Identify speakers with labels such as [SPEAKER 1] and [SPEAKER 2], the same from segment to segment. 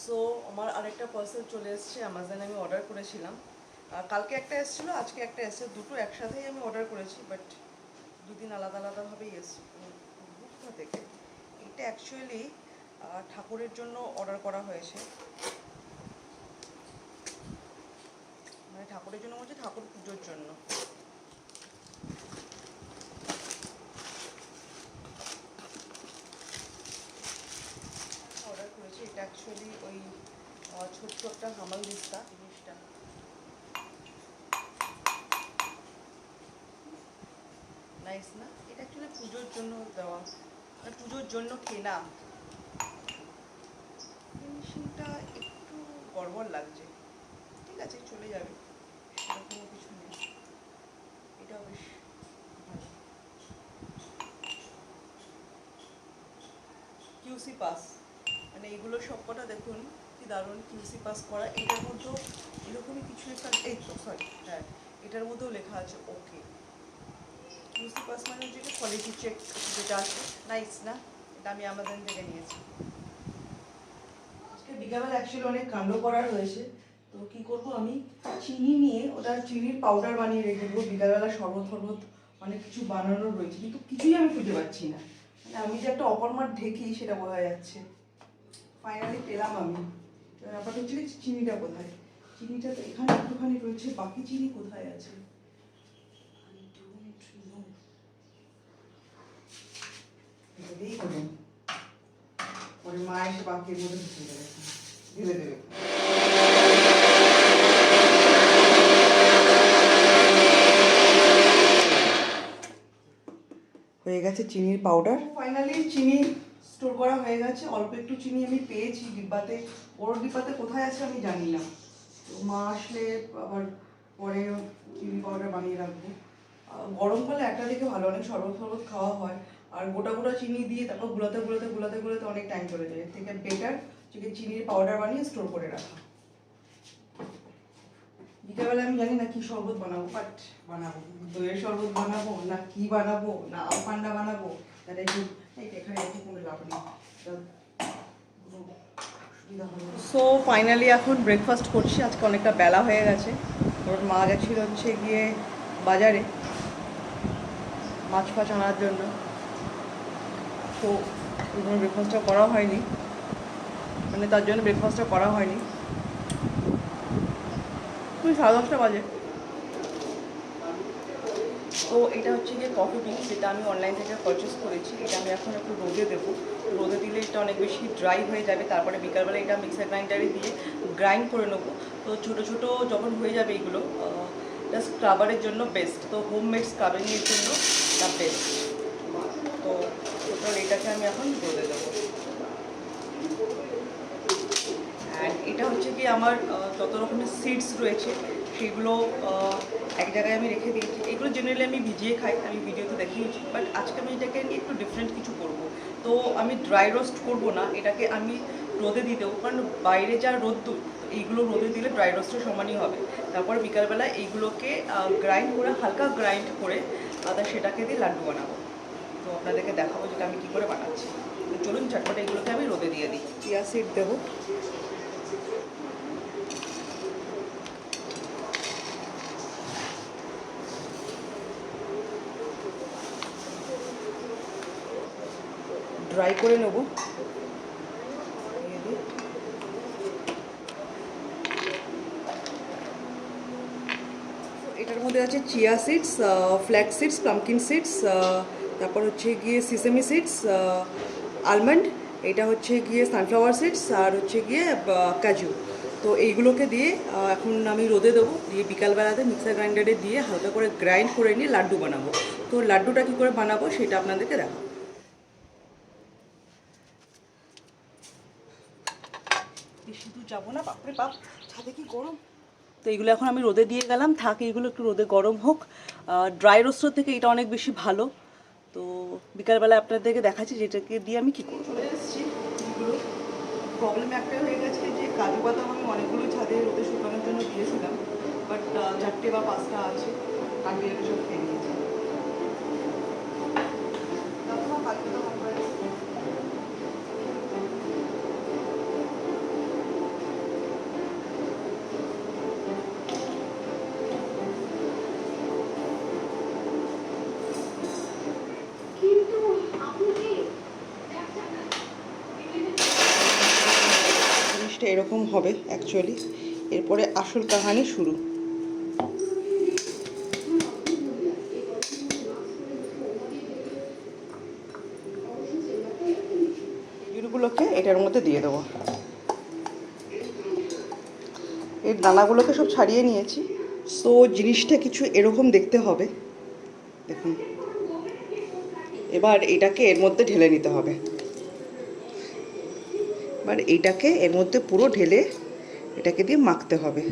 [SPEAKER 1] So আমার আরেকটা parcel চলে এসেছে অ্যামাজনে। আমি অর্ডার করেছিলাম, কালকে একটা এসেছিলো, আজকে একটা এসেছে, দুটো একসাথেই আমি অর্ডার করেছি, বাট দুদিন আলাদা আলাদাভাবেই এসছে কোথা থেকে। এটা অ্যাকচুয়ালি ঠাকুরের জন্য অর্ডার করা হয়েছে, মানে ঠাকুরের জন্য বলছে, ঠাকুর পুজোর জন্য। অর্ডার করেছি এটা অ্যাকচুয়ালি ওই ছোট্ট একটা হামাল দিস্তা জিনিসটা। নাইস না? এটা অ্যাকচুয়ালি পুজোর জন্য দেওয়া, মানে পুজোর জন্য কেনা। ফিনিশিংটা একটু গড়বড় লাগছে, ঠিক আছে চলে যাবে, সেরকম কিছু নেই। এটা বেশ ভালো। কিউসি পাস, মানে এগুলো সবকটা দেখুন কি দারুণ কিউসি পাস করা। এটার মধ্যেও এরকমই কিছু একটা, এই তো সরি, হ্যাঁ এটার মধ্যেও লেখা আছে ওকে। কিউসি পাস মানে যেটা কোয়ালিটি চেক যেটা আছে। নাইস না? এটা আমি আমাজন থেকে নিয়েছি। আজকে বিকালবেলা অ্যাকচুয়ালি অনেক কাণ্ড করার হয়েছে, তো কি করব, আমি চিনি নিয়ে ওটা চিনির পাউডার বানিয়ে রেখে দেবো। বিকালবেলা শরবত ফরবত অনেক কিছু বানানোর রয়েছে, কিন্তু কিছুই আমি খুঁজে পাচ্ছি না। মানে আমি যে একটা অকর্মার ঢেকি সেটা বোঝা যাচ্ছে। ফাইনালি পেলাম আমি। ব্যাপারটা হচ্ছে চিনিটা কোথায়, চিনিটা তো এখানে একটুখানি রয়েছে, বাকি চিনি কোথায় আছে? এটাকেই করুন, পরে মা এসে বাকির মধ্যে ঢুকে দেবে, ঢেলে দেবে। হয়ে গেছে চিনির পাউডার। ফাইনালি চিনি স্টোর করা হয়ে গেছে। অল্প একটু চিনি আমি পেয়েছি ডিব্বাতে, বড় ডিব্বাতে কোথায় আছে আমি জানি না। তো মা আসলে আবার পরে চিনি পাউডার বানিয়ে রাখবো। গরমকালে একটা দিকে ভালো, অনেক শরবত ফরবত খাওয়া হয়, আর গোটা গোটা চিনি দিয়ে তারপর গুলাতে গুলাতে গুলাতে গুলাতে অনেক টাইম চলে যায়। এর থেকে বেটার চিনির পাউডার বানিয়ে স্টোর করে রাখা। বিকেলবেলা আমি জানি না কি শরবত বানাবো, বাট বানাবো। দইয়ের শরবত বানাবো না কি বানাবো, না আম পান্ডা বানাবো, তাহলে একটু এখানে একটু কোনো লাভ নেই। সো ফাইনালি এখন ব্রেকফাস্ট করছি। আজকে অনেকটা বেলা হয়ে গেছে, ওর মা গেছিল হচ্ছে গিয়ে বাজারে মাছ ফাছ আনার জন্য, তো কোনো ব্রেকফাস্টটা করা হয়নি, মানে তার জন্য ব্রেকফাস্টটা করা হয়নি। 10:30 বাজে। তো এটা হচ্ছে গিয়ে কফি বিন, যেটা আমি অনলাইন থেকে পারচেস করেছি। এটা আমি এখন একটু রোদে দেবো, রোদে দিলে এটা অনেক বেশি ড্রাই হয়ে যাবে। তারপরে বিকালবেলা এটা মিক্সার গ্রাইন্ডারে দিয়ে গ্রাইন্ড করে নেবো। তো ছোটো ছোটো যখন হয়ে যাবে এইগুলো, এটা স্ক্রাবারের জন্য বেস্ট, তো হোমমেড স্ক্রাবিংয়ের জন্য এটা বেস্ট। তো টোটাল এটাকে আমি এখন রোদে দেবো। অ্যান্ড এটা হচ্ছে কি আমার যত রকমের সিডস রয়েছে সেগুলো এক জায়গায় আমি রেখে দিয়েছি। এগুলো জেনারেলি আমি ভিজিয়ে খাই, আমি ভিডিওতে দেখিয়েছি, বাট আজকে আমি এটাকে নিয়ে একটু ডিফারেন্ট কিছু করব। তো আমি ড্রাই রোস্ট করব না, এটাকে আমি রোদে দিয়ে দেবো, কারণ বাইরে যা রোদ্দুর, এইগুলো রোদে দিলে ড্রাই রোস্টের সমানই হবে। তারপর বিকালবেলা এইগুলোকে গ্রাইন্ড করে, হালকা গ্রাইন্ড করে সেটাকে দিয়ে লাড্ডু বানাবো। তো আপনাদেরকে দেখাবো যেটা আমি কী করে বানাচ্ছি। তো চলুন ঝটপট এগুলোকে আমি রোদে দিয়ে দিই। চিয়া সিড দেবো, ড্রাই করে নেব। এটার মধ্যে আছে chia seeds, flax seeds, pumpkin seeds, তারপর হচ্ছে গিয়ে সিসেমি সিডস, আলমন্ড, এটা হচ্ছে গিয়ে সানফ্লাওয়ার সিডস, আর হচ্ছে গিয়ে কাজু। তো এইগুলোকে দিয়ে এখন আমি রোদে দেবো, দিয়ে বিকালবেলাতে মিক্সার গ্রাইন্ডারে দিয়ে হালকা করে গ্রাইন্ড করে নিয়ে লাড্ডু বানাবো। তো লাড্ডুটা কী করে বানাবো সেটা আপনাদেরকে দেখাবো। শুধু যাবো না, বাপরে বাপ, ছাদে কি গরম। তো এইগুলো এখন আমি রোদে দিয়ে গেলাম, থাক এইগুলো একটু রোদে গরম হোক। ড্রাই রোস্টের থেকে এটা অনেক বেশি ভালো। তো বিকালবেলা আপনাদেরকে দেখাচ্ছি যেটাকে দিয়ে আমি কী করবো। চলে এসেছি, এইগুলো প্রবলেম একটাই হয়ে গেছে যে কাজু বাদাম আমি অনেকগুলো ছাদে রোদে শুকানোর জন্য দিয়েছিলাম, বাট 4টে বা 5টা আছে, কালকে সব খেয়ে নিয়েছি। জিনিসটা এরকম হবে অ্যাকচুয়ালি। এরপরে আসল কাহানি শুরু। খেজুরগুলোকে এটার মধ্যে দিয়ে দেবো। এর দানাগুলোকে সব ছাড়িয়ে নিয়েছি। সো জিনিসটা কিছু এরকম দেখতে হবে, দেখুন। এবার এটাকে এর মধ্যে ঢেলে নিতে হবে। এবার এইটাকে এর মধ্যে পুরো ঢেলে এটাকে দিয়ে মাখতে হবে।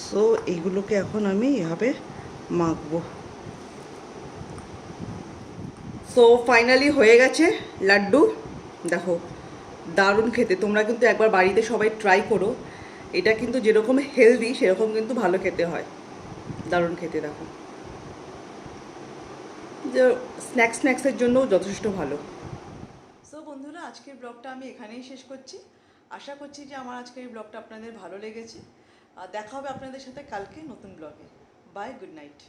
[SPEAKER 1] সো এইগুলোকে এখন আমি এভাবে মাখবো। সো ফাইনালি হয়ে গেছে লাড্ডু। দেখো দারুণ খেতে। তোমরা কিন্তু একবার বাড়িতে সবাই ট্রাই করো। এটা কিন্তু যেরকম হেলদি সেরকম কিন্তু ভালো খেতে হয়। দারুণ খেতে। দেখো যে স্ন্যাক্সের জন্যও যথেষ্ট ভালো। সো বন্ধুরা, আজকের ব্লগটা আমি এখানেই শেষ করছি। আশা করছি যে আমার আজকের এই ব্লগটা আপনাদের ভালো লেগেছে। আর দেখা হবে আপনাদের সাথে কালকে নতুন ব্লগে। Bye, good night.